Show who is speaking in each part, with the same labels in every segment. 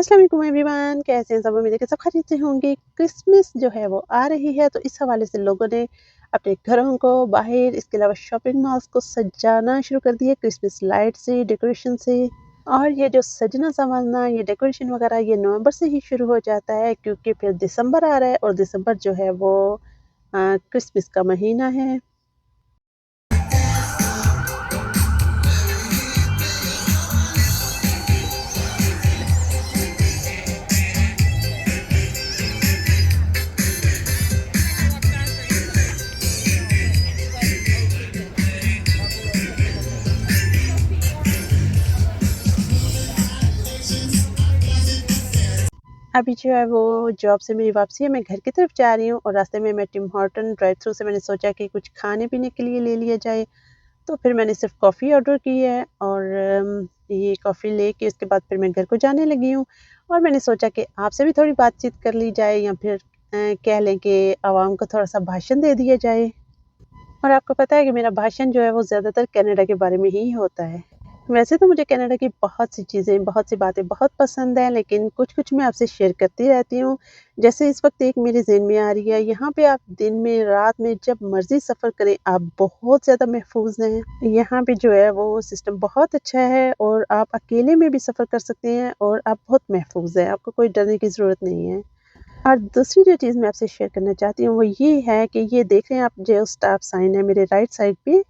Speaker 1: अस्सलाम वालेकुम एवरीवन, कैसे हैं सब? उम्मीद है कि सब खैरियत से होंगे। क्रिसमस जो है वो आ रही है, तो इस हवाले से लोगों ने अपने घरों को बाहर, इसके अलावा शॉपिंग मॉल्स को सजाना शुरू कर दिया क्रिसमस लाइट से, डेकोरेशन से। और ये जो सजना संवरना, ये डेकोरेशन वगैरह ये नवंबर से ही शुरू हो जाता है, क्योंकि फिर दिसंबर आ रहा है और दिसंबर जो है वो क्रिसमस का महीना है। अभी जो है वो जॉब से मेरी वापसी है, मैं घर की तरफ जा रही हूँ और रास्ते में मैं टिम हॉर्टन ड्राइव थ्रू से मैंने सोचा कि कुछ खाने-पीने के लिए ले लिया जाए। तो फिर मैंने सिर्फ़ कॉफ़ी ऑर्डर की है और ये कॉफ़ी लेके उसके बाद फिर मैं घर को जाने लगी हूँ और मैंने सोचा कि आपसे भी थोड़ी बातचीत कर ली जाए या फिर कह लें कि आवाम को थोड़ा-सा भाषण दे दिया जाए। और आपको पता है कि मेरा भाषण जो है वो ज़्यादातर कनाडा के बारे में ही होता है। वैसे तो मुझे कनाडा की बहुत सी चीज़ें, बहुत सी बातें बहुत पसंद हैं, लेकिन कुछ-कुछ मैं आपसे शेयर करती रहती हूँ। जैसे इस वक़्त एक मेरे ज़हन में आ रही है, यहाँ पे आप दिन में, रात में जब मर्ज़ी सफ़र करें, आप बहुत ज़्यादा महफ़ूज़ हैं। यहाँ पे जो है वो सिस्टम बहुत अच्छा है और आप अकेले में भी सफ़र कर सकते हैं और आप बहुत महफ़ूज़ हैं, आपको कोई डरने की ज़रूरत नहीं है। और दूसरी जो चीज़ मैं आपसे शेयर करना चाहती हूँ वो ये है कि ये देख रहे हैं आप, जो स्टॉप साइन है मेरे राइट साइड पे,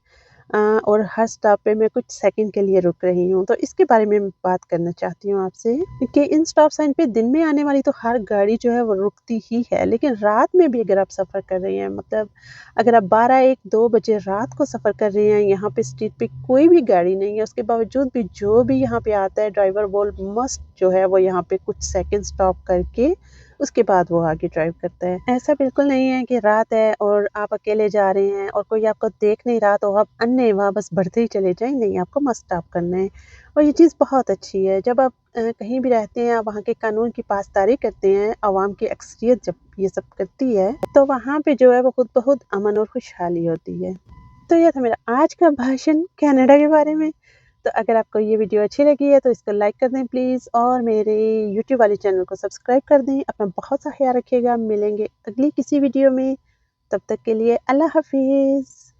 Speaker 1: और हर स्टॉप पे मैं कुछ सेकंड के लिए रुक रही हूँ। तो इसके बारे में मैं बात करना चाहती हूँ आपसे कि इन स्टॉप साइन पे दिन में आने वाली तो हर गाड़ी जो है वो रुकती ही है, लेकिन रात में भी अगर आप सफ़र कर रही हैं, मतलब अगर आप 12, 1, 2 बजे रात को सफ़र कर रही हैं, यहाँ पे स्ट्रीट पे कोई भी गाड़ी नहीं है, उसके बावजूद भी जो भी यहाँ पे आता है ड्राइवर वो मस्ट जो है वो यहाँ पे कुछ सेकंड स्टॉप करके उसके बाद वो आगे ड्राइव करता है। ऐसा बिल्कुल नहीं है कि रात है और आप अकेले जा रहे हैं और कोई आपको देख नहीं रहा तो आप अन्य-वहाँ बस बढ़ते ही चले जाएँ, नहीं, आपको मस्ट स्टॉप करना है। और ये चीज़ बहुत अच्छी है, जब आप कहीं भी रहते हैं, आप वहाँ के कानून की पासदारी करते हैं, आवाम की अक्सरियत जब ये सब करती है, तो वहाँ पे जो है वो खुद ब खुद अमन और खुशहाली होती है। तो ये था मेरा आज का भाषण कनाडा के बारे में। तो अगर आपको ये वीडियो अच्छी लगी है तो इसको लाइक कर दें प्लीज़ और मेरे यूट्यूब वाले चैनल को सब्सक्राइब कर दें। अपना बहुत सा ख़्याल रखिएगा। मिलेंगे अगली किसी वीडियो में, तब तक के लिए अल्लाह हाफ़िज़।